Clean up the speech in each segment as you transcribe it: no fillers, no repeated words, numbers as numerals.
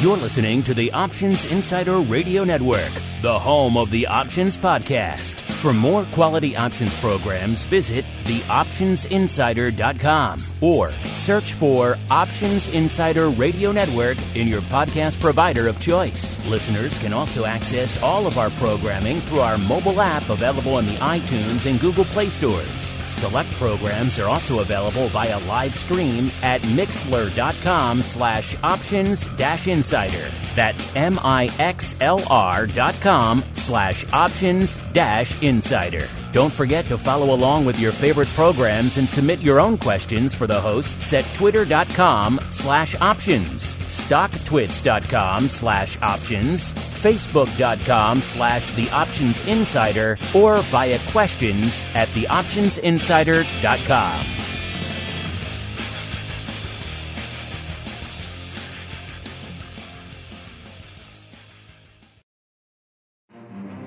You're listening to the Options Insider Radio Network, the home of the Options Podcast. For more quality options programs, visit theoptionsinsider.com or search for Options Insider Radio Network in your podcast provider of choice. Listeners can also access all of our programming through our mobile app available in the iTunes and Google Play stores. Select programs are also available via live stream at mixlr.com/options-insider. That's mixlr.com/options-insider. Don't forget to follow along with your favorite programs and submit your own questions for the hosts at twitter.com/options, stocktwits.com/options, facebook.com/theoptionsinsider, or via questions at theoptionsinsider.com.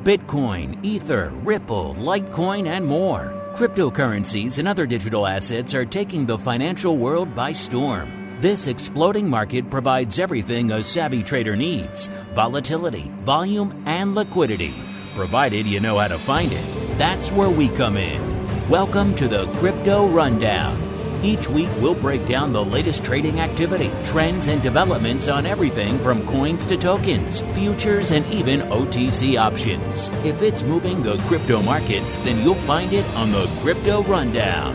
Bitcoin, Ether, Ripple, Litecoin, and more. Cryptocurrencies and other digital assets are taking the financial world by storm. This exploding market provides everything a savvy trader needs: volatility, volume, and liquidity. Provided you know how to find it. That's where we come in. Welcome to the Crypto Rundown. Each week, we'll break down the latest trading activity, trends, and developments on everything from coins to tokens, futures, and even OTC options. If it's moving the crypto markets, then you'll find it on the Crypto Rundown.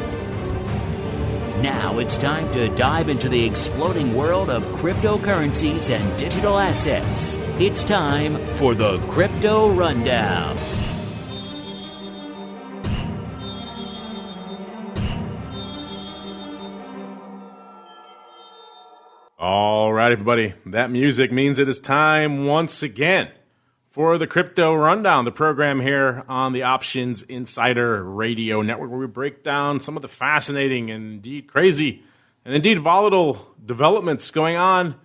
Now it's time to dive into the exploding world of cryptocurrencies and digital assets. It's time for the Crypto Rundown. All right, everybody. That music means it is time once again for the Crypto Rundown, the program here on the Options Insider Radio Network, where we break down some of the fascinating and indeed crazy and indeed volatile developments going on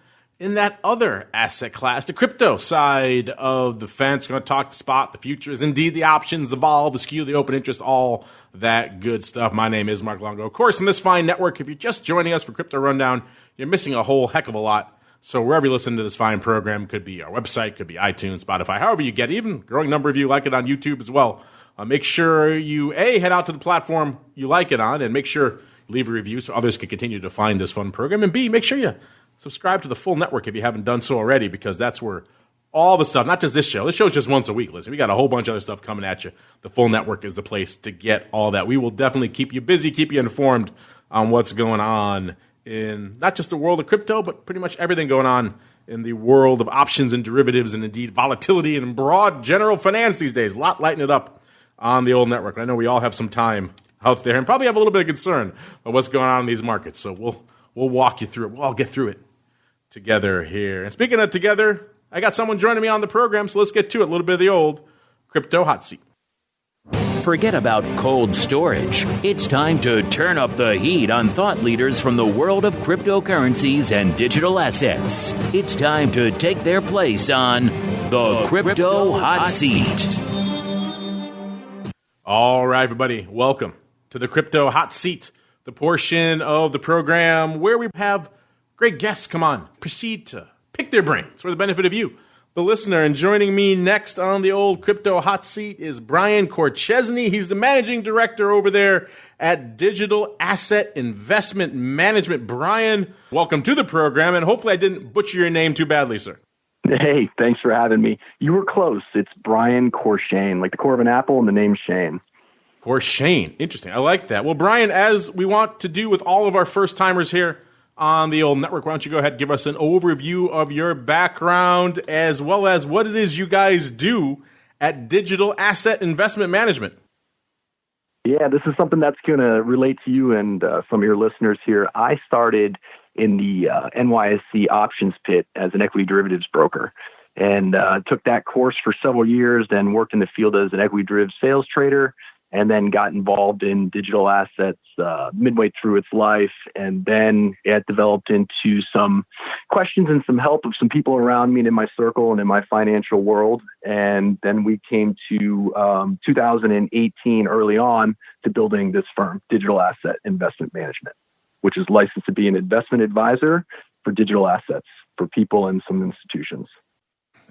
in that other asset class, the crypto side of the fence. We're going to talk the spot, the futures, indeed the options, the vol, the SKEW, the open interest, all that good stuff. My name is Mark Longo. Of course, in this fine network, if you're just joining us for Crypto Rundown, you're missing a whole heck of a lot. So wherever you listen to this fine program, could be our website, could be iTunes, Spotify, however you get it, even a growing number of you like it on YouTube as well. Make sure you, head out to the platform you like it on, and make sure you leave a review so others can continue to find this fun program. And B, make sure you subscribe to the full network if you haven't done so already, because that's where all the stuff, not just this show. This show's just once a week. Listen, we got a whole bunch of other stuff coming at you. The full network is the place to get all that. We will definitely keep you busy, keep you informed on what's going on in not just the world of crypto, but pretty much everything going on in the world of options and derivatives and indeed volatility and broad general finance these days. A lot lighting it up on the old network. I know we all have some time out there and probably have a little bit of concern about what's going on in these markets. So we'll walk you through it. We'll all get through it together here. And speaking of together, I got someone joining me on the program, so let's get to it. A little bit of the old crypto hot seat. Forget about cold storage. It's time to turn up the heat on thought leaders from the world of cryptocurrencies and digital assets. It's time to take their place on the Crypto Hot Seat. All right, everybody, welcome to the Crypto Hot Seat, the portion of the program where we have great guests come on, proceed to pick their brains for the benefit of you, the listener. And joining me next on the old Crypto Hot Seat is BRYAN COURCHESNE. He's the managing director over there at Digital Asset Investment Management. BRYAN, welcome to the program, and hopefully I didn't butcher your name too badly, sir. Hey, thanks for having me. You were close. It's BRYAN COURCHESNE, like the core of an apple and the name Shane. COURCHESNE. Interesting. I like that. Well, BRYAN, as we want to do with all of our first-timers here on the old network, why don't you go ahead and give us an overview of your background as well as what it is you guys do at Digital Asset Investment Management. Yeah, this is something that's going to relate to you and some of your listeners here. I started in the NYSE options pit as an equity derivatives broker and took that course for several years, then worked in the field as an equity derivatives sales trader, and then got involved in digital assets midway through its life. And then it developed into some questions and some help of some people around me and in my circle and in my financial world. And then we came to 2018 early on to building this firm, Digital Asset Investment Management, which is licensed to be an investment advisor for digital assets. for people and some institutions.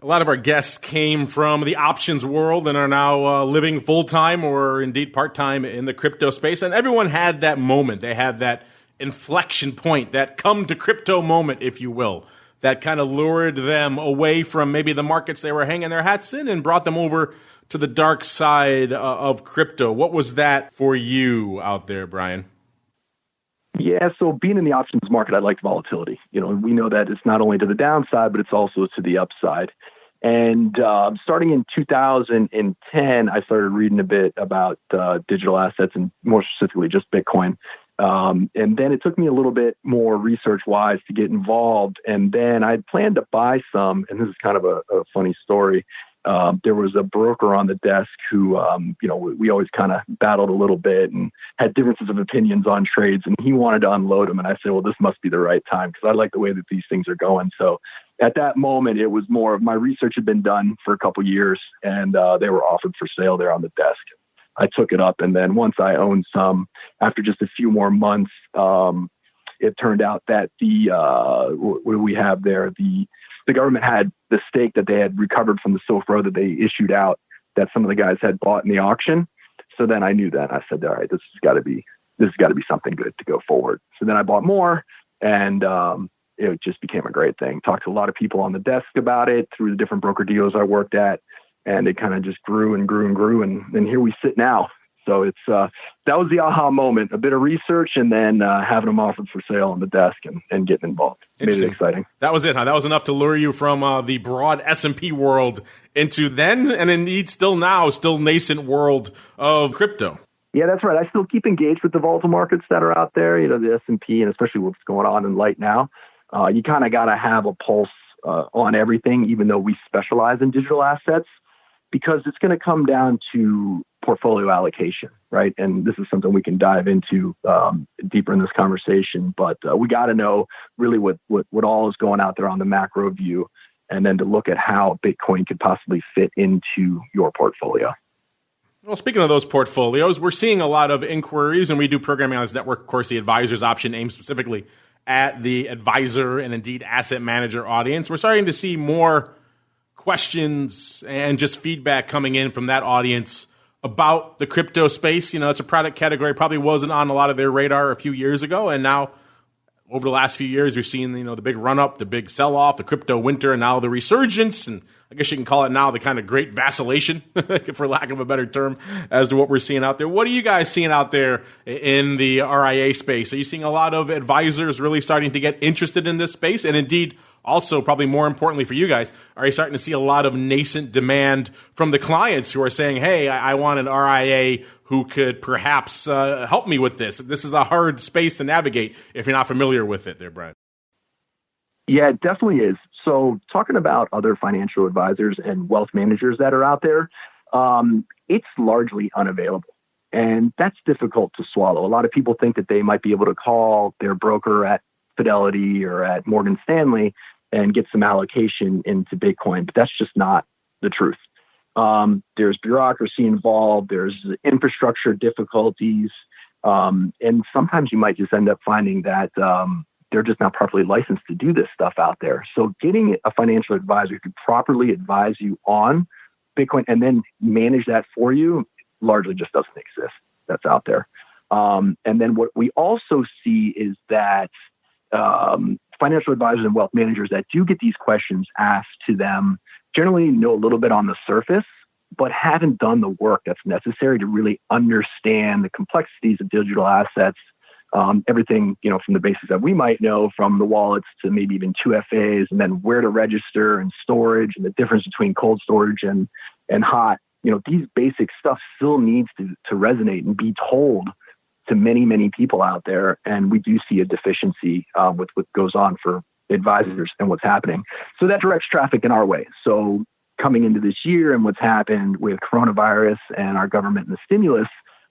A lot of our guests came from the options world and are now living full-time or indeed part-time in the crypto space. And everyone had that moment. They had that inflection point, that come to crypto moment, if you will, that kind of lured them away from maybe the markets they were hanging their hats in and brought them over to the dark side of crypto. What was that for you out there, Bryan? Yeah, so being in the options market, I liked volatility. We know that it's not only to the downside, but it's also to the upside. And starting in 2010, I started reading a bit about digital assets and more specifically just Bitcoin. And then it took me a little bit more research-wise to get involved. And then I planned to buy some, and this is kind of a funny story. There was a broker on the desk who, we always kind of battled a little bit and had differences of opinions on trades, and he wanted to unload them. And I said, well, this must be the right time because I like the way that these things are going. So at that moment, it was more of my research had been done for a couple years, and they were offered for sale there on the desk. I took it up, and then once I owned some, after just a few more months, it turned out that what do we have there? The government had the stake that they had recovered from the Silk Road that they issued out that some of the guys had bought in the auction. So then I knew that. I said, all right, this has got to be something good to go forward. So then I bought more, and it just became a great thing. Talked to a lot of people on the desk about it through the different broker deals I worked at, and it kind of just grew and grew and grew, and here we sit now. So it's that was the aha moment, a bit of research and then having them offered for sale on the desk and getting involved. Made it exciting. That was it, huh? That was enough to lure you from the broad S&P world into then and indeed still nascent world of crypto. Yeah, that's right. I still keep engaged with the volatile markets that are out there, the S&P, and especially what's going on in light now. You kind of got to have a pulse on everything, even though we specialize in digital assets, because it's going to come down to portfolio allocation, right? And this is something we can dive into deeper in this conversation, but we got to know really what all is going out there on the macro view, and then to look at how Bitcoin could possibly fit into your portfolio. Well, speaking of those portfolios, we're seeing a lot of inquiries, and we do programming on this network. Of course, the advisor's option aims specifically at the advisor and indeed asset manager audience. We're starting to see more questions and just feedback coming in from that audience about the crypto space. It's a product category probably wasn't on a lot of their radar a few years ago, and now over the last few years we've seen the big run up, the big sell off, the crypto winter, and now the resurgence, and I guess you can call it now the kind of great vacillation, for lack of a better term, as to what we're seeing out there. What are you guys seeing out there in the RIA space? Are you seeing a lot of advisors really starting to get interested in this space, and indeed also, probably more importantly for you guys, are you starting to see a lot of nascent demand from the clients who are saying, hey, I want an RIA who could perhaps help me with this? This is a hard space to navigate if you're not familiar with it there, Bryan. Yeah, it definitely is. So talking about other financial advisors and wealth managers that are out there, it's largely unavailable. And that's difficult to swallow. A lot of people think that they might be able to call their broker at Fidelity or at Morgan Stanley and get some allocation into Bitcoin, but that's just not the truth. There's bureaucracy involved, there's infrastructure difficulties, and sometimes you might just end up finding that they're just not properly licensed to do this stuff out there. So getting a financial advisor who could properly advise you on Bitcoin and then manage that for you largely just doesn't exist. That's out there. And then what we also see is that financial advisors and wealth managers that do get these questions asked to them generally know a little bit on the surface, but haven't done the work that's necessary to really understand the complexities of digital assets. Everything, from the basics that we might know, from the wallets to maybe even 2FAs, and then where to register and storage and the difference between cold storage and hot. These basic stuff still needs to resonate and be told to many, many people out there. And we do see a deficiency with what goes on for advisors and what's happening. So that directs traffic in our way. So coming into this year and what's happened with coronavirus and our government and the stimulus,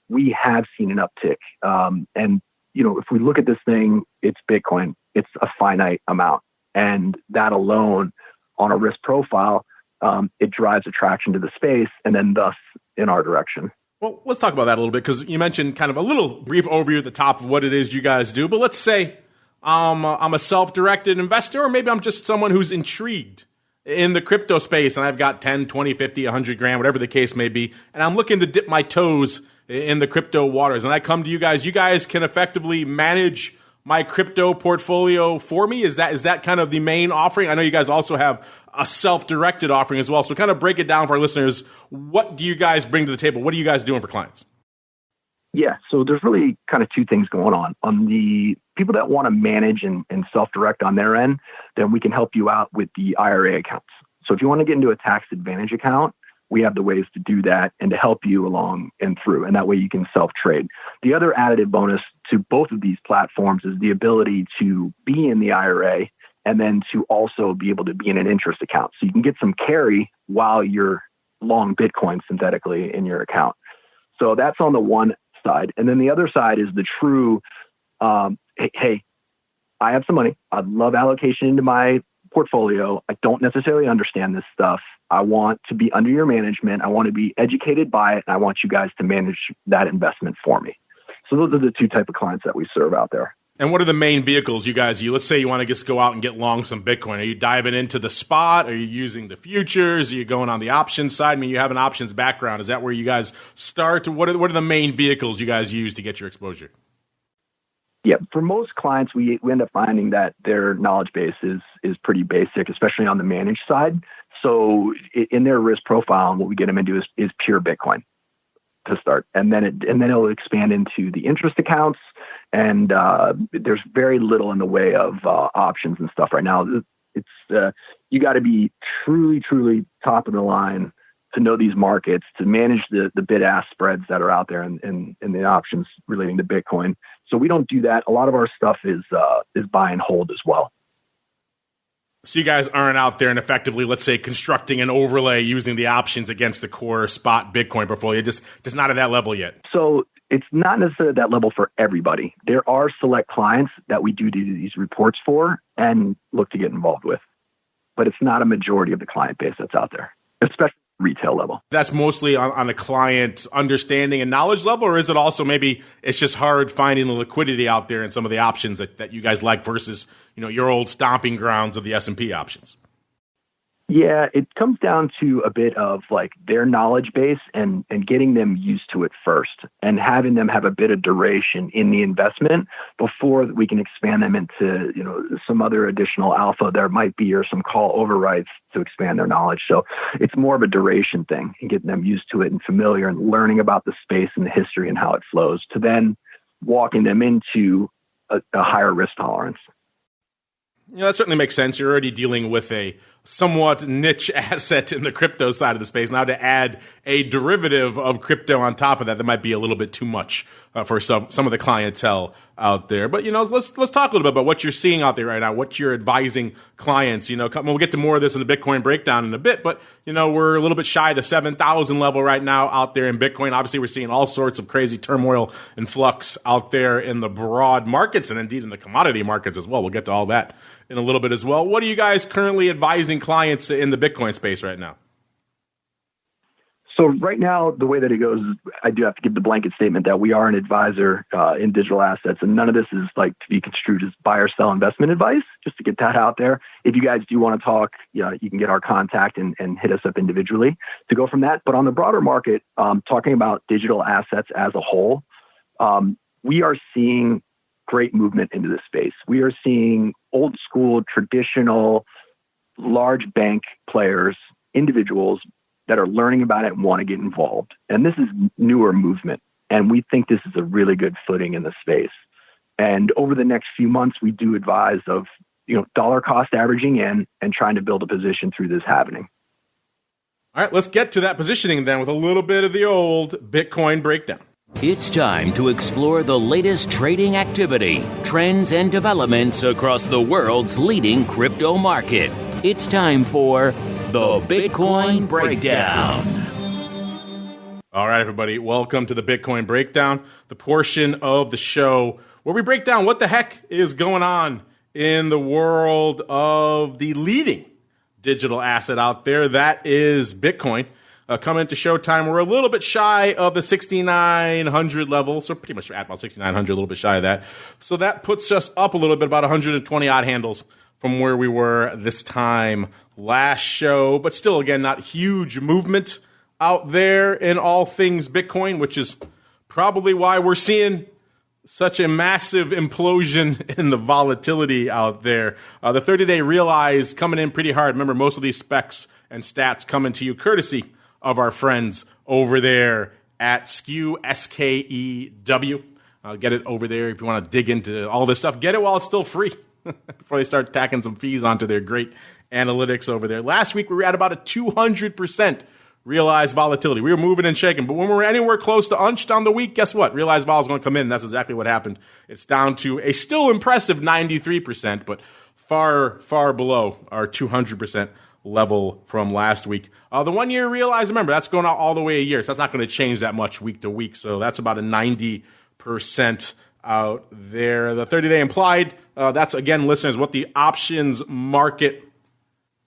we have seen an uptick. And if we look at this thing, it's Bitcoin. It's a finite amount. And that alone on a risk profile, it drives attraction to the space and then thus in our direction. Well, let's talk about that a little bit, because you mentioned kind of a little brief overview at the top of what it is you guys do. But let's say I'm a self-directed investor, or maybe I'm just someone who's intrigued in the crypto space, and I've got 10, 20, 50, 100 grand, whatever the case may be, and I'm looking to dip my toes in the crypto waters. And I come to you guys can effectively manage my crypto portfolio for me. Is that kind of the main offering? I know you guys also have a self-directed offering as well. So kind of break it down for our listeners. What do you guys bring to the table? What are you guys doing for clients? Yeah, so there's really kind of two things going on. On the people that want to manage and self-direct on their end, then we can help you out with the IRA accounts. So if you want to get into a tax advantage account, we have the ways to do that and to help you along and through. And that way you can self-trade. The other additive bonus to both of these platforms is the ability to be in the IRA and then to also be able to be in an interest account. So you can get some carry while you're long Bitcoin synthetically in your account. So that's on the one side. And then the other side is the true, hey, I have some money. I'd love allocation into my portfolio. I don't necessarily understand this stuff. I want to be under your management. I want to be educated by it. And I want you guys to manage that investment for me. So those are the two type of clients that we serve out there. And what are the main vehicles you guys use? Let's say you want to just go out and get long some Bitcoin. Are you diving into the spot? Are you using the futures? Are you going on the options side? I mean, you have an options background. Is that where you guys start? What are the main vehicles you guys use to get your exposure? Yeah, for most clients, we end up finding that their knowledge base is pretty basic, especially on the managed side. So in their risk profile, what we get them into is pure Bitcoin to start, and then it'll expand into the interest accounts. And there's very little in the way of options and stuff right now. It's you got to be truly top of the line to know these markets, to manage the bid-ask spreads that are out there in the options relating to Bitcoin. So we don't do that. A lot of our stuff is buy and hold as well. So you guys aren't out there and effectively, let's say, constructing an overlay using the options against the core spot Bitcoin portfolio, just not at that level yet. So it's not necessarily at that level for everybody. There are select clients that we do these reports for and look to get involved with, but it's not a majority of the client base that's out there, especially retail level. That's mostly on a client understanding and knowledge level, or is it also maybe it's just hard finding the liquidity out there in some of the options that you guys like versus, your old stomping grounds of the S&P options? Yeah, it comes down to a bit of like their knowledge base and getting them used to it first and having them have a bit of duration in the investment before we can expand them into, some other additional alpha there might be, or some call overrides to expand their knowledge. So it's more of a duration thing and getting them used to it and familiar and learning about the space and the history and how it flows to then walking them into a higher risk tolerance. That certainly makes sense. You're already dealing with a somewhat niche asset in the crypto side of the space. Now to add a derivative of crypto on top of that might be a little bit too much for some of the clientele out there. But, let's talk a little bit about what you're seeing out there right now, what you're advising clients. We'll get to more of this in the Bitcoin breakdown in a bit, but, we're a little bit shy of the 7,000 level right now out there in Bitcoin. Obviously, we're seeing all sorts of crazy turmoil and flux out there in the broad markets and indeed in the commodity markets as well. We'll get to all that in a little bit as well. What are you guys currently advising clients in the Bitcoin space right now? So right now, the way that it goes, I do have to give the blanket statement that we are an advisor in digital assets, and none of this is like to be construed as buy or sell investment advice, just to get that out there. If you guys do want to talk, you can get our contact and hit us up individually to go from that. But on the broader market, talking about digital assets as a whole, we are seeing great movement into this space. We are seeing old school, traditional, large bank players, individuals that are learning about it and want to get involved. And this is newer movement. And we think this is a really good footing in the space. And over the next few months, we do advise of, dollar cost averaging in and trying to build a position through this happening. All right, let's get to that positioning then with a little bit of the old Bitcoin breakdown. It's time to explore the latest trading activity, trends, and developments across the world's leading crypto market. It's time for the Bitcoin Breakdown. All right, everybody, welcome to the Bitcoin Breakdown, the portion of the show where we break down what the heck is going on in the world of the leading digital asset out there. That is Bitcoin. Coming into showtime, we're a little bit shy of the 6,900 level, so pretty much at about 6,900, a little bit shy of that. So that puts us up a little bit, about 120 odd handles from where we were this time last show. But still, again, not huge movement out there in all things Bitcoin, which is probably why we're seeing such a massive implosion in the volatility out there. The 30-day realize coming in pretty hard. Remember, most of these specs and stats coming to you courtesy of our friends over there at SKEW, SKEW. Get it over there if you want to dig into all this stuff. Get it while it's still free before they start tacking some fees onto their great analytics over there. Last week, we were at about a 200% realized volatility. We were moving and shaking, but when we were anywhere close to unched on the week, guess what? Realized vol is going to come in, and that's exactly what happened. It's down to a still impressive 93%, but far, far below our 200% level from last week. The 1 year realized, remember, that's going out all the way a year, so that's not going to change that much week to week, so that's about a 90% out there. The 30-day implied, that's, again, listeners, what the options market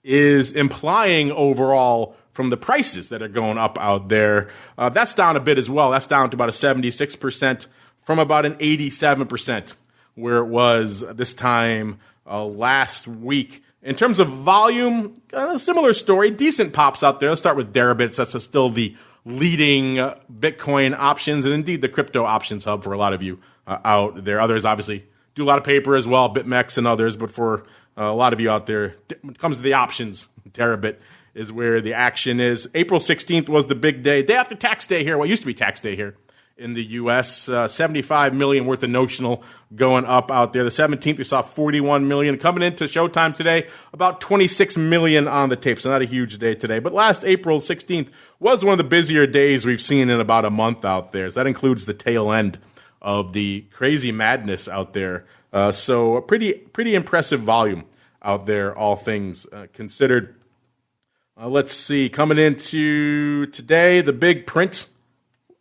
is implying overall from the prices that are going up out there. That's down a bit as well. That's down to about a 76% from about an 87% where it was this time last week. In terms of volume, a similar story. Decent pops out there. Let's start with Deribit. That's still the leading Bitcoin options and indeed the crypto options hub for a lot of you out there. Others obviously do a lot of paper as well, BitMEX and others, but for a lot of you out there, when it comes to the options, Deribit is where the action is. April 16th was the big day. Day after tax day here. What used to be tax day here in the U.S. 75 million worth of notional going up out there. The 17th, we saw 41 million. Coming into showtime today, about 26 million on the tape. So not a huge day today. But last April 16th was one of the busier days we've seen in about a month out there. So that includes the tail end of the crazy madness out there. So a pretty impressive volume out there, all things considered. Let's see, coming into today, the big print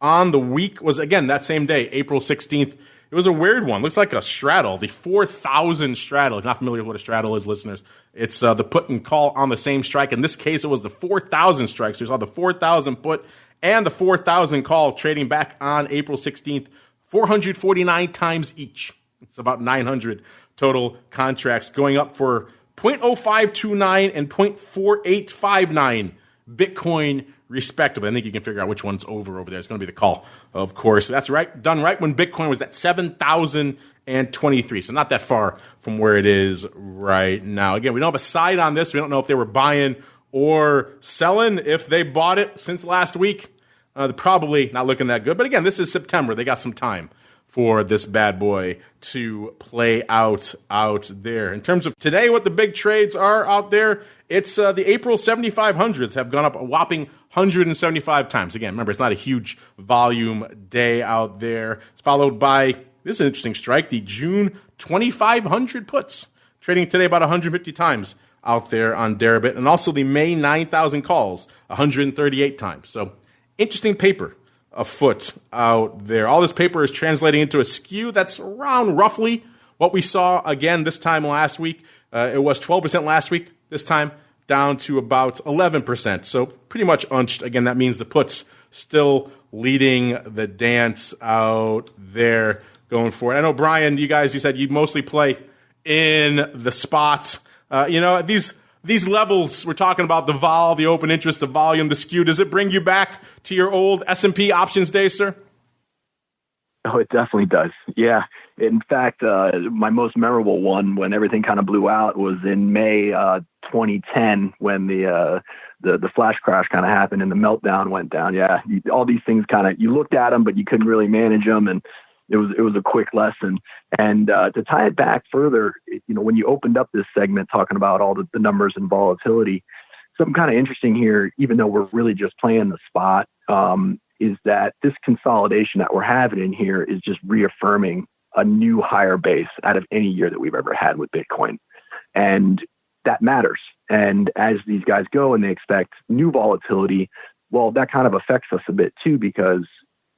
on the week was, again, that same day, April 16th. It was a weird one. Looks like a straddle, the 4,000 straddle. If you're not familiar with what a straddle is, listeners, it's the put and call on the same strike. In this case, it was the 4,000 strikes. So you saw the 4,000 put and the 4,000 call trading back on April 16th, 449 times each. It's about 900 total contracts going up for 0.0529 and 0.4859 Bitcoin respectively. I think you can figure out which one's over there. It's going to be the call, of course. That's right, done right when Bitcoin was at 7,023. So not that far from where it is right now. Again, we don't have a side on this. We don't know if they were buying or selling. If they bought it since last week, they're probably not looking that good. But again, this is September. They got some time for this bad boy to play out there. In terms of today, what the big trades are out there, it's the April 7500s have gone up a whopping 175 times. Again, remember, it's not a huge volume day out there. It's followed by, this is an interesting strike, the June 2500 puts, trading today about 150 times out there on Deribit, and also the May 9000 calls, 138 times. So interesting paper afoot out there. All this paper is translating into a skew that's around roughly what we saw again this time last week. It was 12% last week, this time down to about 11%. So pretty much unched. Again, that means the puts still leading the dance out there going forward. I know, Brian, you said you mostly play in the spots. These levels, we're talking about the vol, the open interest, the volume, the skew. Does it bring you back to your old S&P options days, sir? Oh, it definitely does. Yeah. In fact, my most memorable one when everything kind of blew out was in May 2010 when the flash crash kind of happened and the meltdown went down. Yeah, all these things you looked at them, but you couldn't really manage them, and it was a quick lesson. And to tie it back further, when you opened up this segment talking about all the numbers and volatility, something kind of interesting here, even though we're really just playing the spot, is that this consolidation that we're having in here is just reaffirming a new higher base out of any year that we've ever had with Bitcoin. And that matters. And as these guys go and they expect new volatility, well, that kind of affects us a bit too, because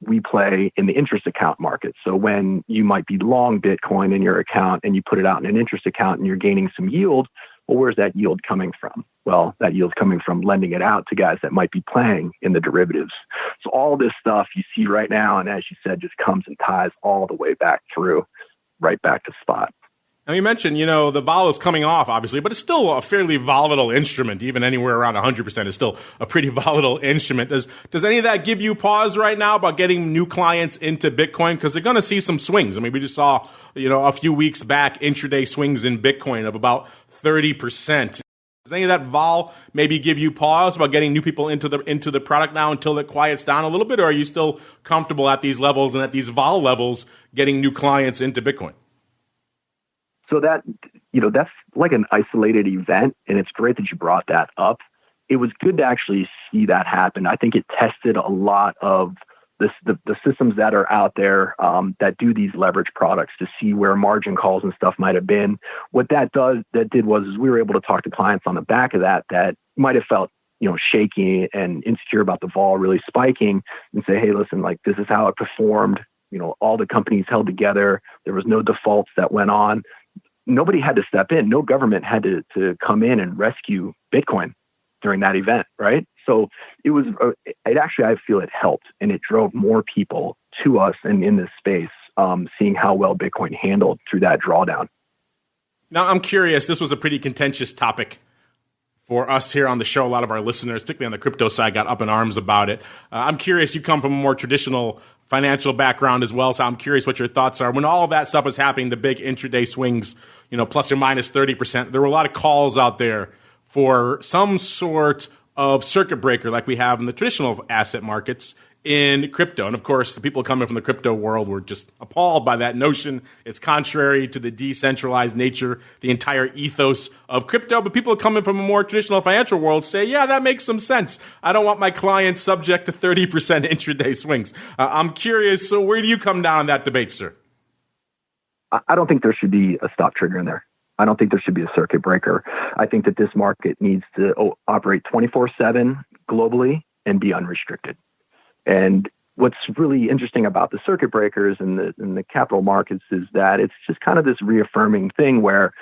we play in the interest account market. So when you might be long Bitcoin in your account and you put it out in an interest account and you're gaining some yield, well, where's that yield coming from? Well, that yield's coming from lending it out to guys that might be playing in the derivatives. So all this stuff you see right now, and as you said, just comes and ties all the way back through, right back to spot. Now, you mentioned, the vol is coming off, obviously, but it's still a fairly volatile instrument. Even anywhere around 100% is still a pretty volatile instrument. Does any of that give you pause right now about getting new clients into Bitcoin? Because they're going to see some swings. I mean, we just saw, a few weeks back, intraday swings in Bitcoin of about 30%. Does any of that vol maybe give you pause about getting new people into the product now until it quiets down a little bit? Or are you still comfortable at these levels and at these vol levels getting new clients into Bitcoin? So that's like an isolated event, and it's great that you brought that up. It was good to actually see that happen. I think it tested a lot of the systems that are out there that do these leverage products to see where margin calls and stuff might have been. What that did was we were able to talk to clients on the back of that might have felt shaky and insecure about the vol really spiking, and say, hey, listen, like this is how it performed. All the companies held together. There was no defaults that went on. Nobody had to step in. No government had to come in and rescue Bitcoin during that event, right? So it actually, I feel it helped, and it drove more people to us and in this space, seeing how well Bitcoin handled through that drawdown. Now, I'm curious, this was a pretty contentious topic for us here on the show. A lot of our listeners, particularly on the crypto side, got up in arms about it. I'm curious, you come from a more traditional financial background as well, so I'm curious what your thoughts are. When all of that stuff was happening, the big intraday swings, plus or minus 30%, there were a lot of calls out there for some sort of circuit breaker like we have in the traditional asset markets in crypto. And of course, the people coming from the crypto world were just appalled by that notion. It's contrary to the decentralized nature, the entire ethos of crypto. But people coming from a more traditional financial world say, yeah, that makes some sense. I don't want my clients subject to 30% intraday swings. I'm curious, so where do you come down on that debate, sir? I don't think there should be a stop trigger in there. I don't think there should be a circuit breaker. I think that this market needs to operate 24/7 globally and be unrestricted. And what's really interesting about the circuit breakers and the capital markets is that it's just kind of this reaffirming thing where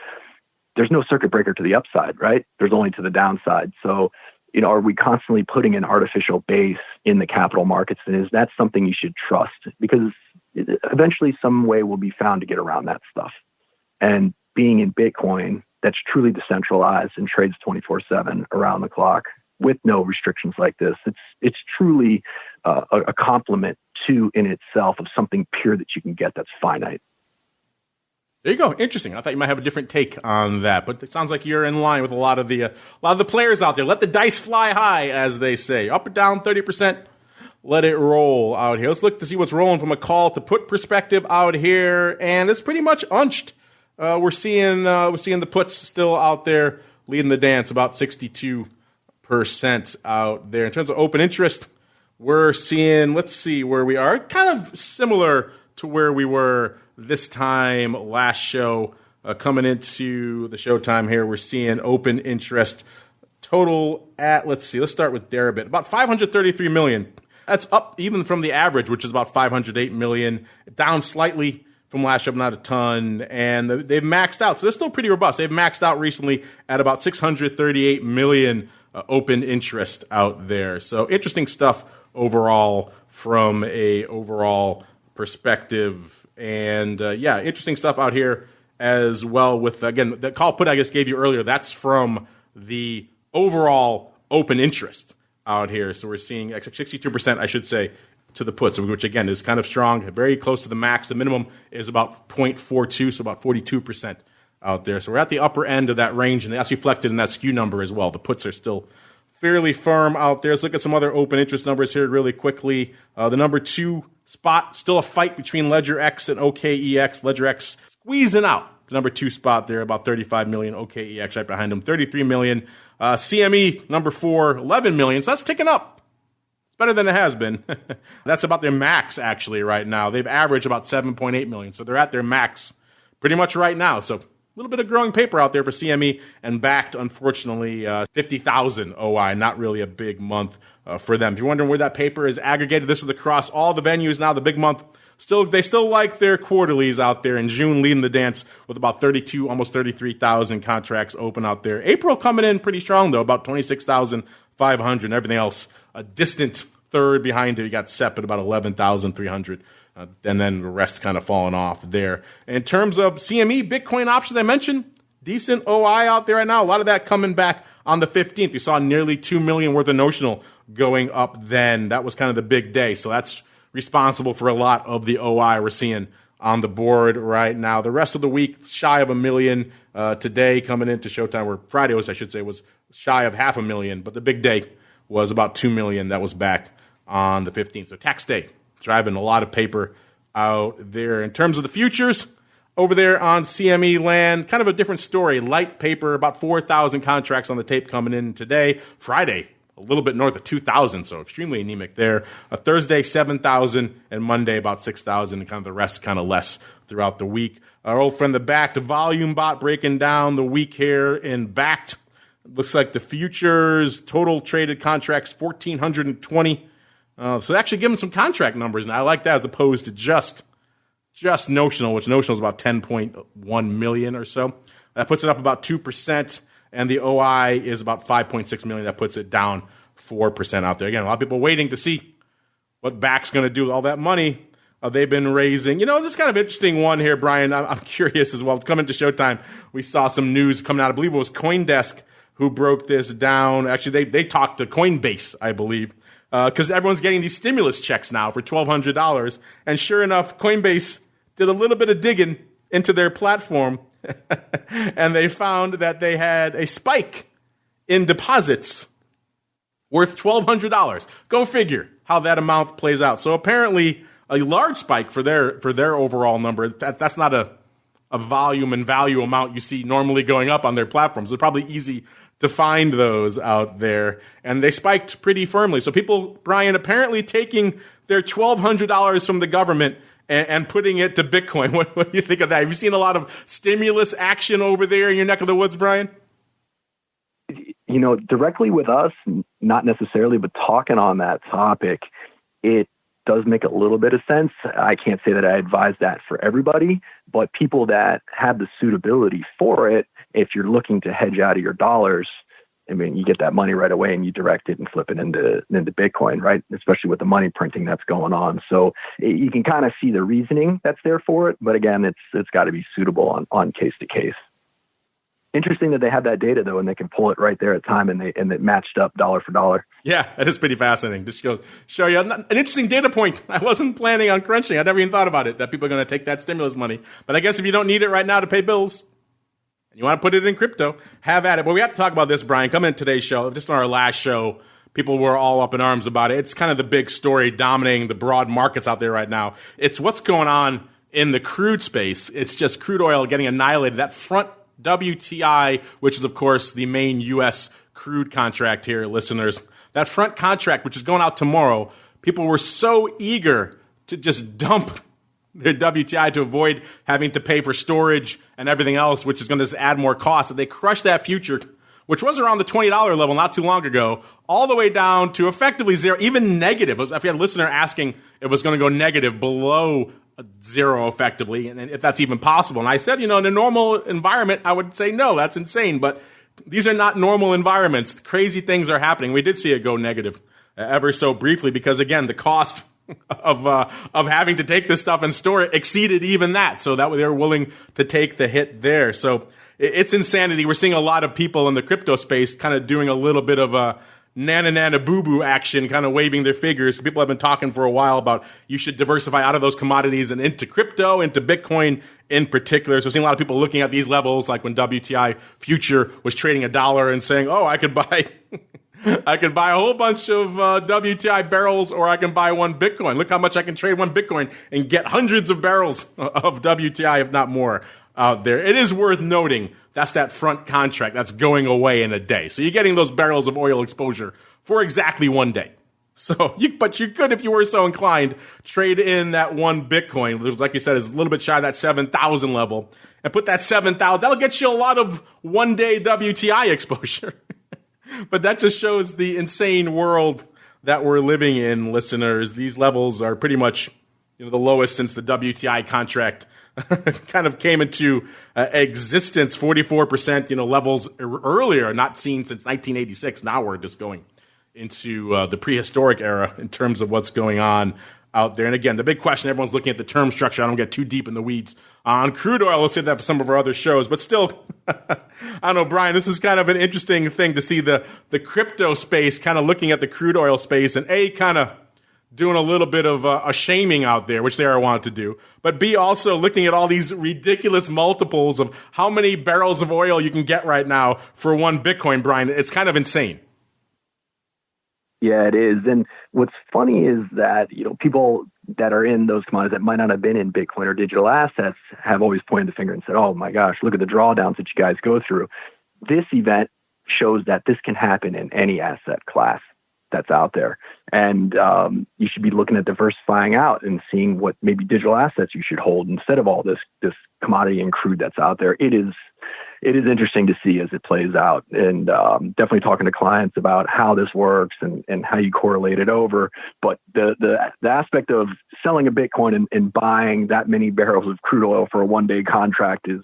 there's no circuit breaker to the upside, right? There's only to the downside. So, are we constantly putting an artificial base in the capital markets? And is that something you should trust? Because eventually some way will be found to get around that stuff. And being in Bitcoin, that's truly decentralized and trades 24/7 around the clock with no restrictions like this. It's truly a complement to in itself of something pure that you can get that's finite. There you go. Interesting. I thought you might have a different take on that, but it sounds like you're in line with a lot of the players out there. Let the dice fly high, as they say. Up or down 30%. Let it roll out here. Let's look to see what's rolling from a call to put perspective out here, and it's pretty much unched. We're seeing the puts still out there leading the dance, about 62% out there. In terms of open interest, we're seeing, let's see where we are, kind of similar to where we were this time last show. Coming into the showtime here, we're seeing open interest total at, let's start with Deribit, about 533 million. That's up even from the average, which is about 508 million, down slightly from last year, but not a ton, and they've maxed out. So they're still pretty robust. They've maxed out recently at about 638 million open interest out there. So interesting stuff overall from a overall perspective. And interesting stuff out here as well with, again, the call put I just gave you earlier, that's from the overall open interest out here. So we're seeing 62%, I should say, to the puts, which again is kind of strong, very close to the max. The minimum is about 0.42, so about 42% out there. So we're at the upper end of that range, and that's reflected in that SKEW number as well. The puts are still fairly firm out there. Let's look at some other open interest numbers here really quickly. The number 2 spot, still a fight between LedgerX and OKEX. LedgerX squeezing out the number 2 spot there, about 35 million. OKEX right behind them, 33 million. CME, number 4, 11 million. So that's ticking up. It's better than it has been. That's about their max, actually, right now. They've averaged about 7.8 million. So they're at their max pretty much right now. So a little bit of growing paper out there for CME, and backed, unfortunately, 50,000 OI. Not really a big month for them. If you're wondering where that paper is aggregated, this is across all the venues now. The big month they still like their quarterlies out there. In June, leading the dance with about 32, almost 33,000 contracts open out there. April coming in pretty strong, though, about 26,500. Everything else a distant third behind it. You got SEP at about 11,300. And then the rest kind of falling off there. In terms of CME, Bitcoin options, I mentioned, decent OI out there right now. A lot of that coming back on the 15th. You saw nearly 2 million worth of notional going up then. That was kind of the big day. So that's responsible for a lot of the OI we're seeing on the board right now. The rest of the week, shy of 1 million. Today, coming into Showtime, or Friday was, I should say, was shy of 500,000. But the big day was about 2 million. That was back on the 15th. So tax day, driving a lot of paper out there. In terms of the futures, over there on CME land, kind of a different story. Light paper, about 4,000 contracts on the tape coming in today. Friday, a little bit north of 2,000, so extremely anemic there. Thursday, 7,000, and Monday, about 6,000, and kind of the rest kind of less throughout the week. Our old friend, the Backed Volume Bot, breaking down the week here in Backed. Looks like the futures, total traded contracts, 1,420. So actually giving some contract numbers, and I like that as opposed to just notional, which notional is about 10.1 million or so. That puts it up about 2%, and the OI is about 5.6 million. That puts it down 4% out there. Again, a lot of people waiting to see what Back's going to do with all that money they've been raising. You know, this is kind of interesting one here, Brian. I'm curious as well. Coming to Showtime, we saw some news coming out. I believe it was CoinDesk who broke this down. Actually, they talked to Coinbase, I believe, because everyone's getting these stimulus checks now for $1,200. And sure enough, Coinbase did a little bit of digging into their platform, and they found that they had a spike in deposits worth $1,200. Go figure how that amount plays out. So apparently a large spike for their overall number. That's not a volume and value amount you see normally going up on their platforms. It's probably easy to find those out there. And they spiked pretty firmly. So people, Brian, apparently taking their $1,200 from the government and putting it to Bitcoin. What do you think of that? Have you seen a lot of stimulus action over there in your neck of the woods, Brian? You know, directly with us, not necessarily, but talking on that topic, it does make a little bit of sense. I can't say that I advise that for everybody, but people that have the suitability for it, if you're looking to hedge out of your dollars, I mean, you get that money right away and you direct it and flip it into Bitcoin, right? Especially with the money printing that's going on. So you can kind of see the reasoning that's there for it. But again, it's got to be suitable on case to case. Interesting that they have that data though, and they can pull it right there at time, and it matched up dollar for dollar. Yeah, that is pretty fascinating. Just goes show you an interesting data point. I wasn't planning on crunching. I never even thought about it, that people are going to take that stimulus money. But I guess if you don't need it right now to pay bills, and you want to put it in crypto, have at it. But we have to talk about this, Brian. Come in today's show. Just on our last show, people were all up in arms about it. It's kind of the big story dominating the broad markets out there right now. It's what's going on in the crude space. It's just crude oil getting annihilated. That front WTI, which is, of course, the main U.S. crude contract here, listeners. That front contract, which is going out tomorrow, people were so eager to just dump their WTI to avoid having to pay for storage and everything else, which is going to just add more cost. So they crushed that future, which was around the $20 level not too long ago, all the way down to effectively zero, even negative. If you had a listener asking if it was going to go negative, below zero effectively, and if that's even possible. And I said, in a normal environment, I would say, no, that's insane. But these are not normal environments. Crazy things are happening. We did see it go negative ever so briefly because, again, the cost of having to take this stuff and store it exceeded even that. So that they were willing to take the hit there. So it's insanity. We're seeing a lot of people in the crypto space kind of doing a little bit of a nana boo-boo action, kind of waving their fingers. People have been talking for a while about you should diversify out of those commodities and into crypto, into Bitcoin in particular. So we're seeing a lot of people looking at these levels, like when WTI future was trading $1 and saying, oh, I could buy a whole bunch of WTI barrels, or I can buy one Bitcoin. Look how much I can trade one Bitcoin and get hundreds of barrels of WTI, if not more, out there. It is worth noting that's that front contract that's going away in a day. So you're getting those barrels of oil exposure for exactly one day. So, but you could, if you were so inclined, trade in that one Bitcoin, which, like you said, is a little bit shy of that 7,000 level, and put that 7,000. That'll get you a lot of one-day WTI exposure. But that just shows the insane world that we're living in, listeners. These levels are pretty much, the lowest since the WTI contract kind of came into existence. 44%, levels earlier, not seen since 1986. Now we're just going into the prehistoric era in terms of what's going on out there. And again, the big question, everyone's looking at the term structure. I don't get too deep in the weeds on crude oil. Let's save that for some of our other shows. But still, I don't know, Brian, this is kind of an interesting thing to see the crypto space kind of looking at the crude oil space and kind of doing a little bit of a shaming out there, which they are wanted to do. But B, also looking at all these ridiculous multiples of how many barrels of oil you can get right now for one Bitcoin, Brian. It's kind of insane. Yeah, it is. And what's funny is that, people that are in those commodities that might not have been in Bitcoin or digital assets have always pointed the finger and said, oh my gosh, look at the drawdowns that you guys go through. This event shows that this can happen in any asset class that's out there. And you should be looking at diversifying out and seeing what maybe digital assets you should hold instead of all this commodity and crude that's out there. It is interesting to see as it plays out, and definitely talking to clients about how this works and how you correlate it over. But the aspect of selling a Bitcoin and buying that many barrels of crude oil for a one-day contract is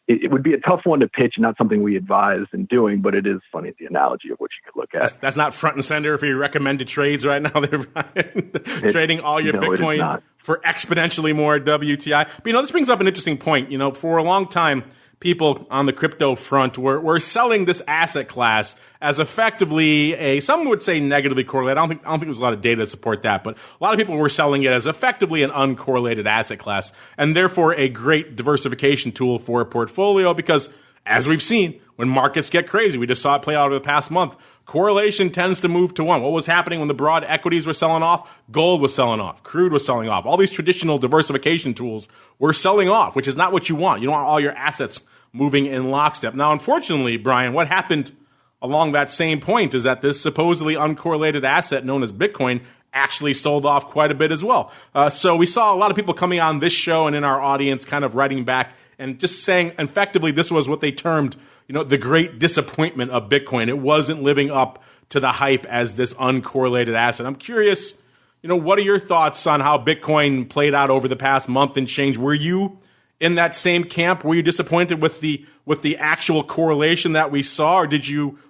it would be a tough one to pitch, not something we advise in doing, but it is funny, the analogy of what you could look at. That's not front and center for your recommended trades right now. They're trading all your Bitcoin for exponentially more WTI. But, this brings up an interesting point. For a long time, people on the crypto front were selling this asset class as effectively some would say negatively correlated. I don't think there's a lot of data to support that, but a lot of people were selling it as effectively an uncorrelated asset class, and therefore a great diversification tool for a portfolio because, as we've seen, when markets get crazy, we just saw it play out over the past month, correlation tends to move to one. What was happening when the broad equities were selling off? Gold was selling off. Crude was selling off. All these traditional diversification tools were selling off, which is not what you want. You don't want all your assets moving in lockstep. Now, unfortunately, Brian, what happened along that same point is that this supposedly uncorrelated asset known as Bitcoin actually sold off quite a bit as well. So we saw a lot of people coming on this show and in our audience kind of writing back and just saying effectively this was what they termed, the great disappointment of Bitcoin. It wasn't living up to the hype as this uncorrelated asset. I'm curious, what are your thoughts on how Bitcoin played out over the past month and change? Were you in that same camp? Were you disappointed with the actual correlation that we saw, or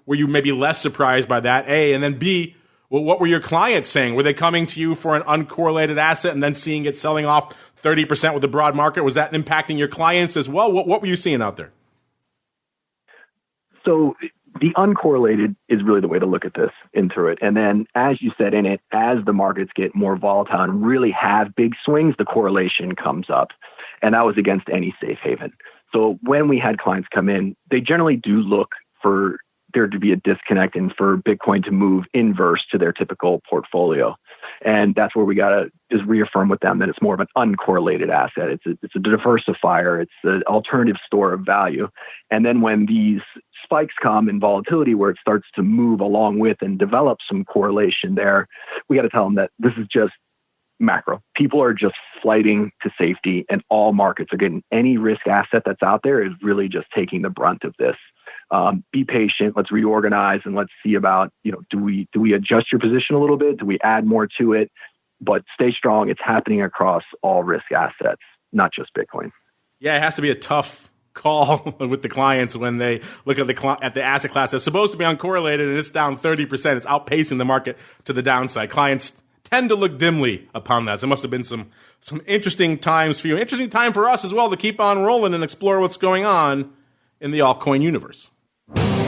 were you maybe less surprised by that? A, and then B, well, what were your clients saying? Were they coming to you for an uncorrelated asset and then seeing it selling off 30% with the broad market? Was that impacting your clients as well? What were you seeing out there? So the uncorrelated is really the way to look at this into it. And then, as you said in it, as the markets get more volatile and really have big swings, the correlation comes up. And that was against any safe haven. So when we had clients come in, they generally do look for there to be a disconnect and for Bitcoin to move inverse to their typical portfolio. And that's where we got to just reaffirm with them that it's more of an uncorrelated asset. It's a diversifier. It's an alternative store of value. And then when these spikes come in volatility where it starts to move along with and develop some correlation there, we got to tell them that this is just macro. People are just flighting to safety, and all markets are getting any risk asset that's out there is really just taking the brunt of this. Be patient. Let's reorganize and let's see about, do we adjust your position a little bit? Do we add more to it? But stay strong. It's happening across all risk assets, not just Bitcoin. Yeah, it has to be a tough call with the clients when they look at the asset class that's supposed to be uncorrelated and it's down 30%. It's outpacing the market to the downside. Clients tend to look dimly upon that. So it must have been some interesting times for you. Interesting time for us as well to keep on rolling and explore what's going on in the altcoin universe.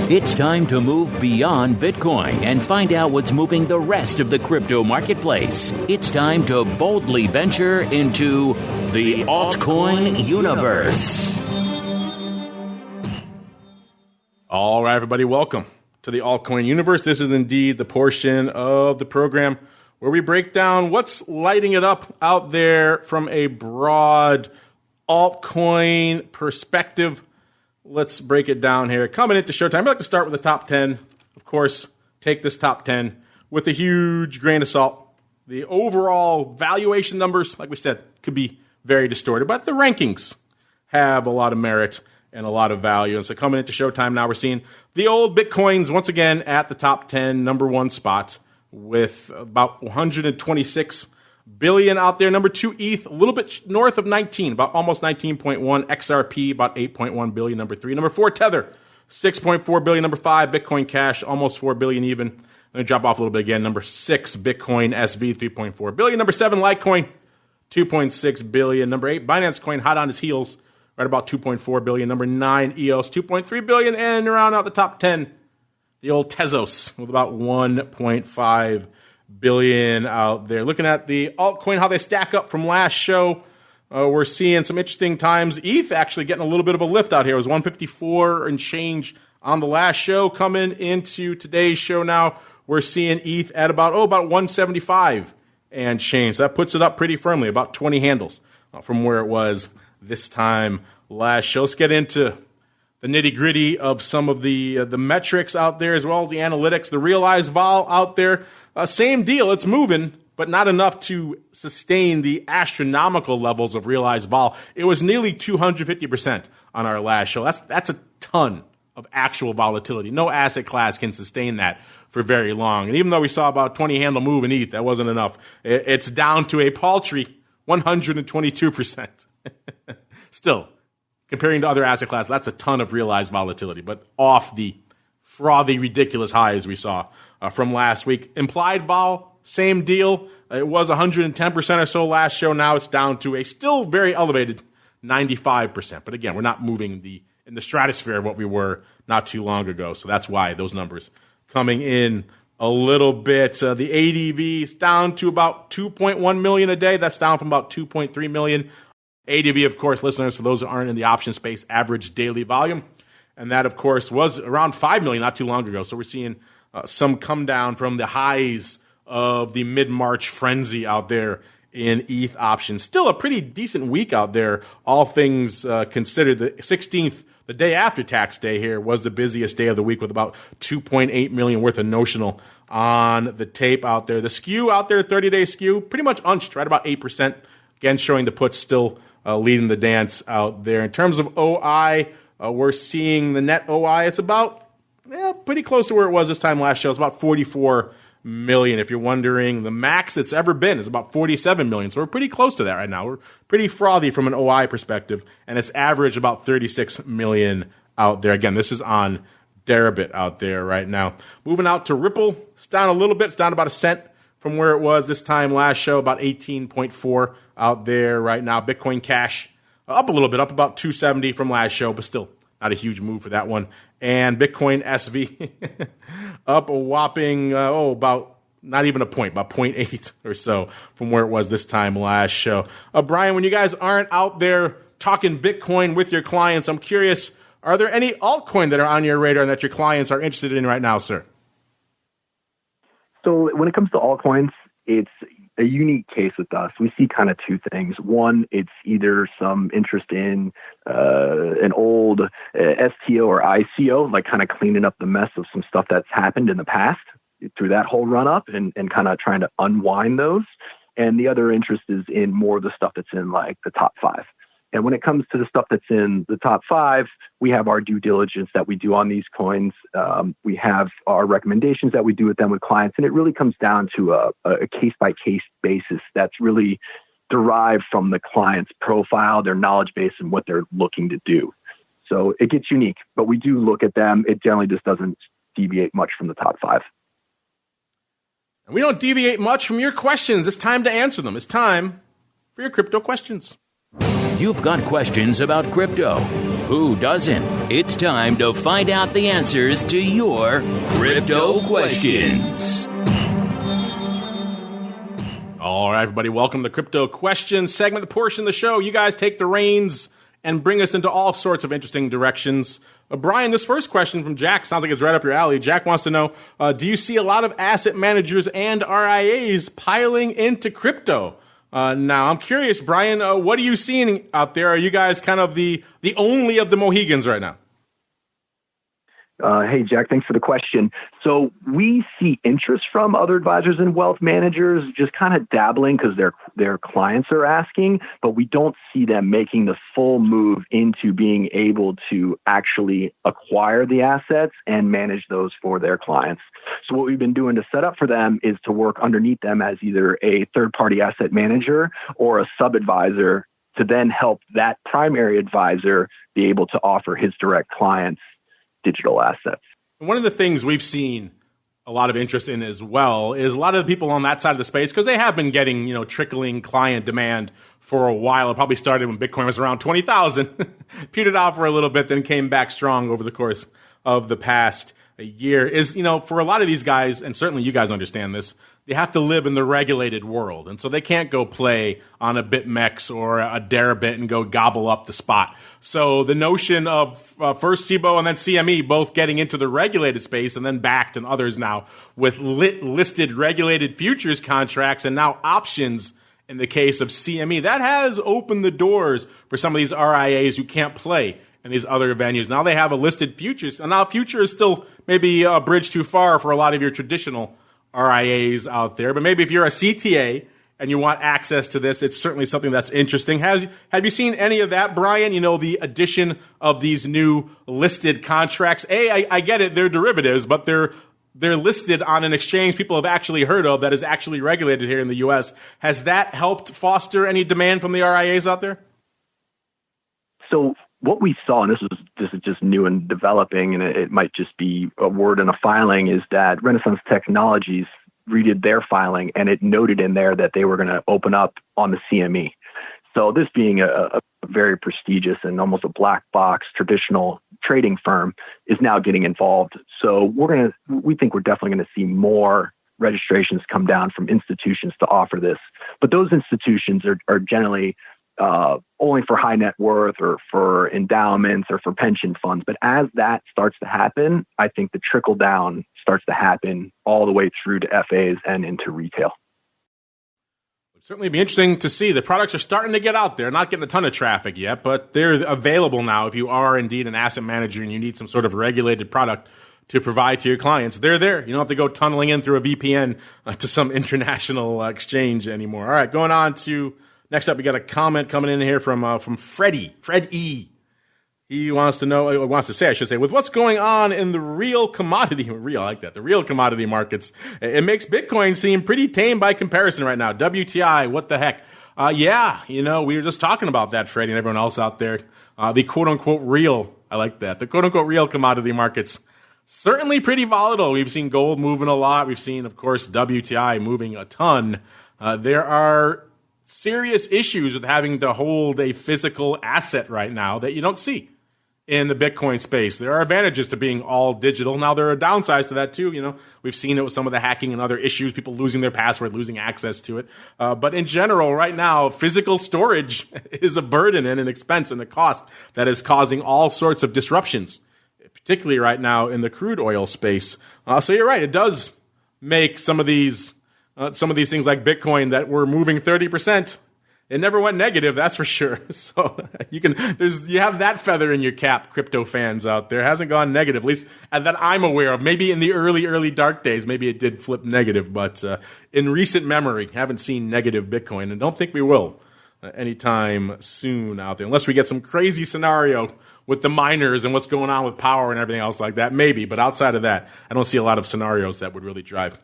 It's time to move beyond Bitcoin and find out what's moving the rest of the crypto marketplace. It's time to boldly venture into the altcoin universe. All right, everybody, welcome to the altcoin universe. This is indeed the portion of the program where we break down what's lighting it up out there from a broad altcoin perspective. Let's break it down here. Coming into showtime, I'd like to start with the top 10. Of course, take this top 10 with a huge grain of salt. The overall valuation numbers, like we said, could be very distorted, but the rankings have a lot of merit and a lot of value. And so coming into showtime now, we're seeing the old Bitcoins once again at the top 10, number one spot with about 126 billion out there. Number 2, ETH, a little bit north of 19, about almost 19.1. XRP, about 8.1 billion. Number 3. Number 4, Tether, 6.4 billion. Number 5, Bitcoin Cash, almost 4 billion even. Let me drop off a little bit again. Number 6, Bitcoin SV, 3.4 billion. Number 7, Litecoin, 2.6 billion. Number 8, Binance Coin, hot on his heels, right about 2.4 billion. Number 9, EOS, 2.3 billion. And around out the top 10, the old Tezos with about 1.5 billion out there. Looking at the altcoin, how they stack up from last show, we're seeing some interesting times. ETH actually getting a little bit of a lift out here. It was 154 and change on the last show. Coming into today's show now, we're seeing ETH at about 175 and change. That puts it up pretty firmly, about 20 handles from where it was this time last show. Let's get into the nitty-gritty of some of the metrics out there, as well as the analytics. The realized vol out there, same deal. It's moving, but not enough to sustain the astronomical levels of realized vol. It was nearly 250% on our last show. That's a ton of actual volatility. No asset class can sustain that for very long. And even though we saw about 20 handle move in ETH, that wasn't enough. It's down to a paltry 122%. Still, comparing to other asset classes, that's a ton of realized volatility, but off the frothy, ridiculous highs we saw from last week. Implied vol, same deal. It was 110% or so last show. Now it's down to a still very elevated 95%. But again, we're not moving in the stratosphere of what we were not too long ago. So that's why those numbers coming in a little bit. The ADV is down to about 2.1 million a day. That's down from about 2.3 million. ADV, of course, listeners, for those who aren't in the option space, average daily volume. And that, of course, was around 5 million not too long ago. So we're seeing some come down from the highs of the mid-March frenzy out there in ETH options. Still a pretty decent week out there, all things considered. The 16th, the day after tax day here, was the busiest day of the week with about 2.8 million worth of notional on the tape out there. The SKEW out there, 30-day SKEW, pretty much unched, right about 8%. Again, showing the puts still leading the dance out there. In terms of OI, we're seeing the net OI. It's about pretty close to where it was this time last show. It's about 44 million. If you're wondering, the max it's ever been is about 47 million. So we're pretty close to that right now. We're pretty frothy from an OI perspective, and it's average about 36 million out there. Again, this is on Deribit out there right now. Moving out to Ripple, it's down a little bit. It's down about a cent from where it was this time last show, about 18.4 out there right now. Bitcoin Cash up a little bit, up about 270 from last show, but still not a huge move for that one. And Bitcoin SV up a whopping, about not even a point, about 0.8 or so from where it was this time last show. Brian, when you guys aren't out there talking Bitcoin with your clients, I'm curious, are there any altcoin that are on your radar and that your clients are interested in right now, sir? So when it comes to altcoins, it's a unique case with us. We see kind of two things. One, it's either some interest in an old STO or ICO, like kind of cleaning up the mess of some stuff that's happened in the past through that whole run up and kind of trying to unwind those. And the other interest is in more of the stuff that's in like the top 5. And when it comes to the stuff that's in the top 5, we have our due diligence that we do on these coins. We have our recommendations that we do with them with clients. And it really comes down to a case-by-case basis that's really derived from the client's profile, their knowledge base, and what they're looking to do. So it gets unique, but we do look at them. It generally just doesn't deviate much from the top 5. And we don't deviate much from your questions. It's time to answer them. It's time for your crypto questions. You've got questions about crypto. Who doesn't? It's time to find out the answers to your crypto questions. All right, everybody, welcome to the Crypto Questions segment, the portion of the show. You guys take the reins and bring us into all sorts of interesting directions. Brian, this first question from Jack sounds like it's right up your alley. Jack wants to know, do you see a lot of asset managers and RIAs piling into crypto? Now, I'm curious, Brian, what are you seeing out there? Are you guys kind of the only of the Mohegans right now? Hey, Jack, thanks for the question. So we see interest from other advisors and wealth managers just kind of dabbling because their clients are asking, but we don't see them making the full move into being able to actually acquire the assets and manage those for their clients. So what we've been doing to set up for them is to work underneath them as either a third-party asset manager or a sub-advisor to then help that primary advisor be able to offer his direct clients digital assets. One of the things we've seen a lot of interest in as well is a lot of the people on that side of the space, because they have been getting, trickling client demand for a while. It probably started when Bitcoin was around 20,000, petered out for a little bit, then came back strong over the course of the past year. Is, for a lot of these guys, and certainly you guys understand this, they have to live in the regulated world. And so they can't go play on a BitMEX or a Deribit and go gobble up the spot. So the notion of first SIBO and then CME both getting into the regulated space and then backed and others now with listed regulated futures contracts and now options in the case of CME, that has opened the doors for some of these RIAs who can't play in these other venues. Now they have a listed futures. And now future is still maybe a bridge too far for a lot of your traditional RIAs out there. But maybe if you're a CTA and you want access to this, it's certainly something that's interesting. Have you seen any of that, Bryan? The addition of these new listed contracts. I get it, they're derivatives, but they're listed on an exchange people have actually heard of that is actually regulated here in the U.S. Has that helped foster any demand from the RIAs out there? So what we saw, and this is just new and developing, and it might just be a word in a filing, is that Renaissance Technologies redid their filing, and it noted in there that they were going to open up on the CME. So this being a very prestigious and almost a black box traditional trading firm is now getting involved. So we think we're definitely going to see more registrations come down from institutions to offer this. But those institutions are generally only for high net worth or for endowments or for pension funds. But as that starts to happen, I think the trickle down starts to happen all the way through to FAs and into retail. It'd certainly be interesting to see. The products are starting to get out there, not getting a ton of traffic yet, but they're available now if you are indeed an asset manager and you need some sort of regulated product to provide to your clients. They're there. You don't have to go tunneling in through a VPN to some international exchange anymore. All right, going on to next up, we got a comment coming in here from Freddie, Fred E. He wants to say, with what's going on in the real commodity markets, it makes Bitcoin seem pretty tame by comparison right now. WTI, what the heck? We were just talking about that, Freddie, and everyone else out there. The quote-unquote real, I like that, the quote-unquote real commodity markets, certainly pretty volatile. We've seen gold moving a lot. We've seen, of course, WTI moving a ton. There are serious issues with having to hold a physical asset right now that you don't see in the Bitcoin space. There are advantages to being all digital. Now, there are downsides to that, too. We've seen it with some of the hacking and other issues, people losing their password, losing access to it. But in general, right now, physical storage is a burden and an expense and a cost that is causing all sorts of disruptions, particularly right now in the crude oil space. So you're right. It does make some of these things like Bitcoin that were moving 30%, it never went negative, that's for sure. So you have that feather in your cap, crypto fans out there. It hasn't gone negative, at least that I'm aware of. Maybe in the early dark days, maybe it did flip negative, but in recent memory, haven't seen negative Bitcoin, and don't think we will anytime soon out there, unless we get some crazy scenario with the miners and what's going on with power and everything else like that, maybe. But outside of that, I don't see a lot of scenarios that would really drive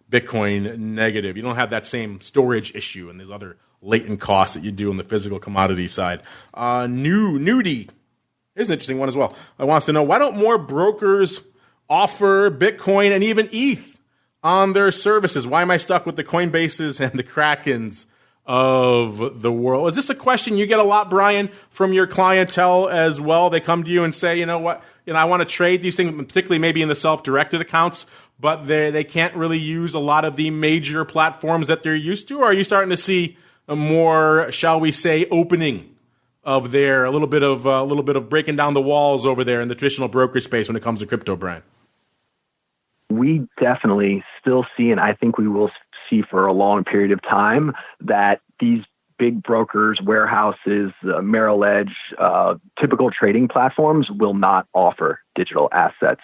Bitcoin negative. You don't have that same storage issue and there's other latent costs that you do on the physical commodity side. Nudie, here's an interesting one as well. I wants to know, why don't more brokers offer Bitcoin and even ETH on their services? Why am I stuck with the Coinbases and the Krakens of the world? Is this a question you get a lot, Bryan, from your clientele as well? They come to you and say, I want to trade these things, particularly maybe in the self-directed accounts, but they can't really use a lot of the major platforms that they're used to? Or are you starting to see a more, shall we say, opening of their a little bit of breaking down the walls over there in the traditional brokerage space when it comes to crypto, Bryan? We definitely still see, and I think we will see for a long period of time, that these big brokers, warehouses, Merrill Edge, typical trading platforms will not offer digital assets.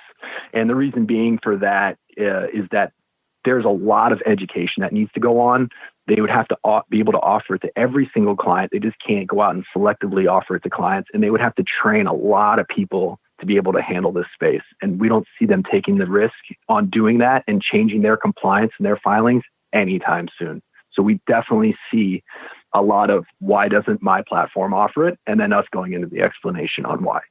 And the reason being for that is that there's a lot of education that needs to go on. They would have to be able to offer it to every single client. They just can't go out and selectively offer it to clients. And they would have to train a lot of people to be able to handle this space. And we don't see them taking the risk on doing that and changing their compliance and their filings anytime soon. So we definitely see a lot of why doesn't my platform offer it? And then us going into the explanation on why.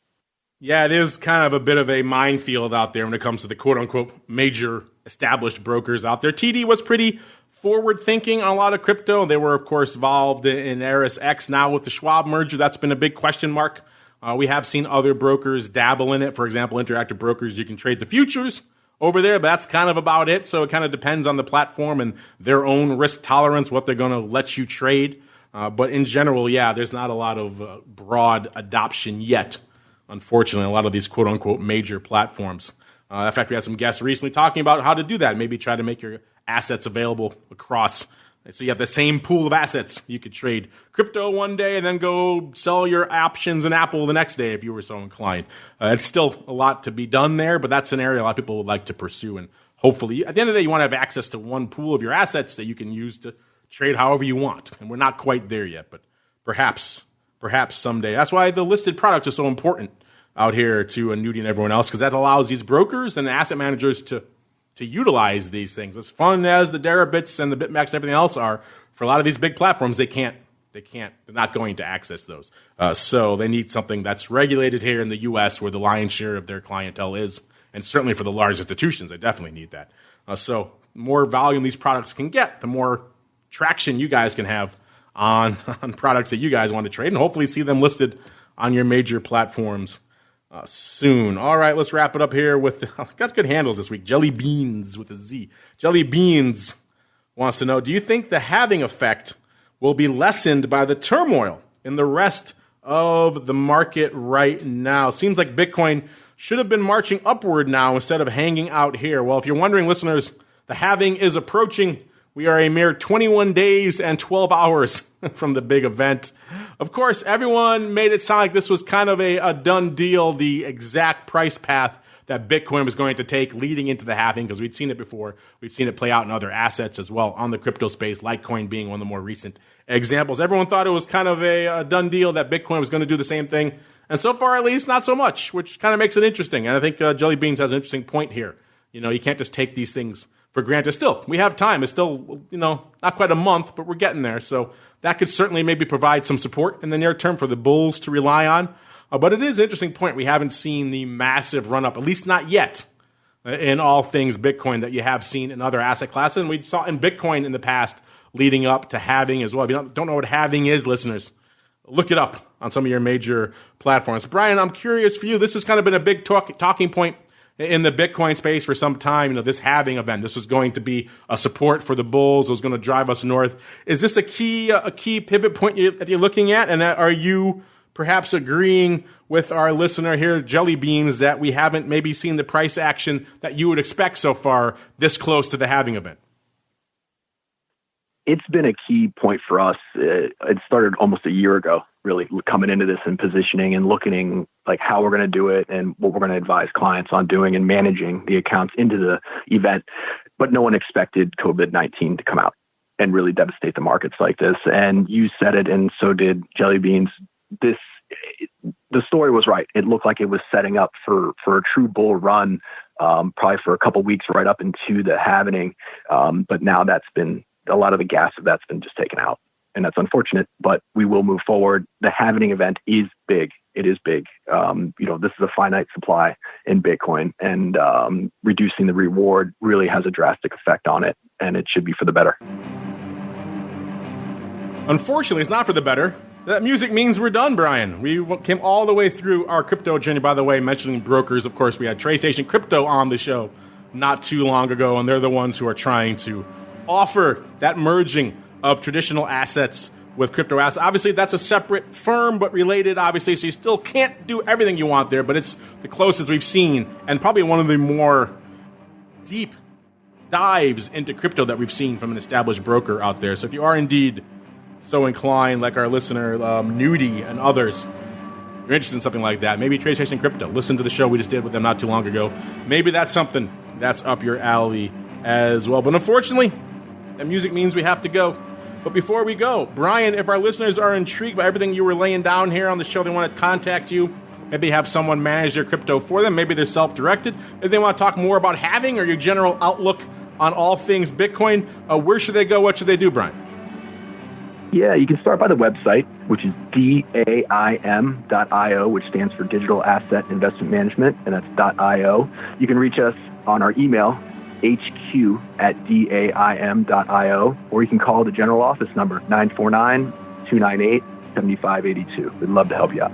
Yeah, it is kind of a bit of a minefield out there when it comes to the quote-unquote major established brokers out there. TD was pretty forward-thinking on a lot of crypto. They were, of course, involved in ErisX. Now with the Schwab merger, that's been a big question mark. We have seen other brokers dabble in it. For example, Interactive Brokers, you can trade the futures over there, but that's kind of about it. So it kind of depends on the platform and their own risk tolerance, what they're going to let you trade. But in general, yeah, there's not a lot of broad adoption yet, unfortunately, a lot of these quote-unquote major platforms. In fact, we had some guests recently talking about how to do that, maybe try to make your assets available across. So you have the same pool of assets. You could trade crypto one day and then go sell your options in Apple the next day if you were so inclined. It's still a lot to be done there, but that's an area a lot of people would like to pursue. And hopefully, at the end of the day, you want to have access to one pool of your assets that you can use to trade however you want. And we're not quite there yet, but perhaps someday. That's why the listed product is so important out here to Nudie and everyone else, because that allows these brokers and asset managers to utilize these things. As fun as the Deribits and the BitMEX and everything else are, for a lot of these big platforms, they're not going to access those. So they need something that's regulated here in the U.S. where the lion's share of their clientele is, and certainly for the large institutions, they definitely need that. So the more volume these products can get, the more traction you guys can have on products that you guys want to trade, and hopefully see them listed on your major platforms soon. All right, let's wrap it up here with got good handles this week. Jelly Beans with a Z. Jelly Beans wants to know, do you think the halving effect will be lessened by the turmoil in the rest of the market right now? Seems like Bitcoin should have been marching upward now instead of hanging out here. Well, if you're wondering, listeners, the halving is approaching. We are a mere 21 days and 12 hours from the big event. Of course, everyone made it sound like this was kind of a done deal, the exact price path that Bitcoin was going to take leading into the halving, because we'd seen it before. We've seen it play out in other assets as well on the crypto space, Litecoin being one of the more recent examples. Everyone thought it was kind of a done deal that Bitcoin was going to do the same thing. And so far, at least, not so much, which kind of makes it interesting. And I think Jelly Beans has an interesting point here. You know, you can't just take these things for granted. Still, we have time. It's still, not quite a month, but we're getting there. So that could certainly maybe provide some support in the near term for the bulls to rely on. But it is an interesting point. We haven't seen the massive run-up, at least not yet, in all things Bitcoin that you have seen in other asset classes. And we saw in Bitcoin in the past leading up to halving as well. If you don't know what halving is, listeners, look it up on some of your major platforms. Brian, I'm curious for you. This has kind of been a big talking point in the Bitcoin space for some time. This halving event, this was going to be a support for the bulls. It was going to drive us north. Is this a key pivot point that you're looking at? And are you perhaps agreeing with our listener here, Jelly Beans, that we haven't maybe seen the price action that you would expect so far this close to the halving event? It's been a key point for us. It started almost a year ago, really coming into this and positioning and looking like how we're going to do it and what we're going to advise clients on doing and managing the accounts into the event. But no one expected COVID-19 to come out and really devastate the markets like this. And you said it, and so did Jelly Beans. The story was right. It looked like it was setting up for a true bull run, probably for a couple of weeks right up into the halving. But now a lot of the gas of that's been just taken out. And that's unfortunate, but we will move forward. The halving event is big. It is big. This is a finite supply in Bitcoin, and reducing the reward really has a drastic effect on it, and it should be for the better. Unfortunately, it's not for the better. That music means we're done, Brian. We came all the way through our crypto journey. By the way, mentioning brokers, of course, we had TradeStation Crypto on the show not too long ago, and they're the ones who are trying to offer that merging of traditional assets with crypto assets. Obviously, that's a separate firm, but related, obviously, so you still can't do everything you want there, but it's the closest we've seen, and probably one of the more deep dives into crypto that we've seen from an established broker out there. So if you are indeed so inclined, like our listener, Nudie and others, you're interested in something like that, maybe TradeStation Crypto, listen to the show we just did with them not too long ago. Maybe that's something that's up your alley as well. But unfortunately, that music means we have to go. But before we go, Bryan, if our listeners are intrigued by everything you were laying down here on the show, they want to contact you, maybe have someone manage their crypto for them, maybe they're self-directed, if they want to talk more about halving or your general outlook on all things Bitcoin, where should they go? What should they do, Bryan? Yeah, you can start by the website, which is DAIM.io, which stands for Digital Asset Investment Management, and that's .io. You can reach us on our email, hq@daim.io, or you can call the general office number, 949-298-7582. We'd love to help you out.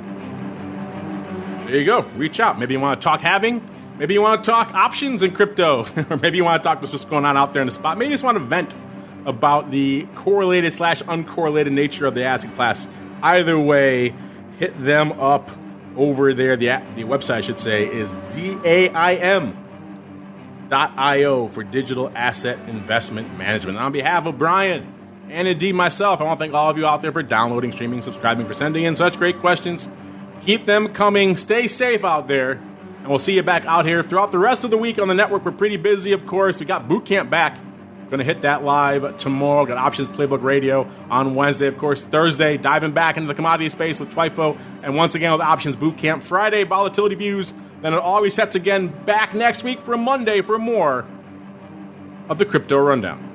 There you go. Reach out. Maybe you want to talk halving. Maybe you want to talk options in crypto. Or maybe you want to talk about what's going on out there in the spot. Maybe you just want to vent about the correlated / uncorrelated nature of the asset class. Either way, hit them up over there. The website, I should say, is DAIM.io for Digital Asset Investment Management. And on behalf of Bryan and indeed myself, I want to thank all of you out there for downloading, streaming, subscribing, for sending in such great questions. Keep them coming. Stay safe out there. And we'll see you back out here throughout the rest of the week on the network. We're pretty busy, of course. We got Boot Camp back. Going to hit that live tomorrow. Got Options Playbook Radio on Wednesday. Of course, Thursday, diving back into the commodity space with Twifo. And once again with Options Boot Camp. Friday, Volatility Views. Then it all resets again back next week for Monday for more of the Crypto Rundown.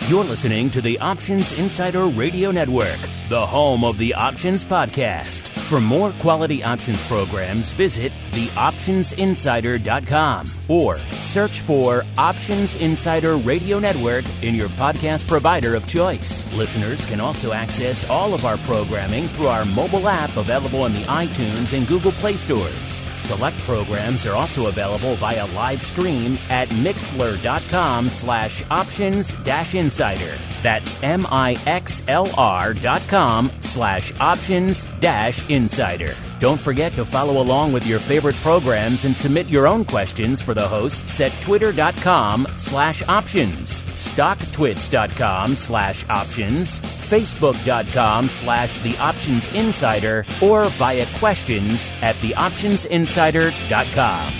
You're listening to the Options Insider Radio Network, the home of the Options Podcast. For more quality options programs, visit theoptionsinsider.com or search for Options Insider Radio Network in your podcast provider of choice. Listeners can also access all of our programming through our mobile app available in the iTunes and Google Play stores. Select programs are also available via live stream at mixlr.com/options-insider. That's mixlr.com/options-insider. Don't forget to follow along with your favorite programs and submit your own questions for the hosts at twitter.com/options, stocktwits.com/options, facebook.com/theoptionsinsider, or via questions@theoptionsinsider.com.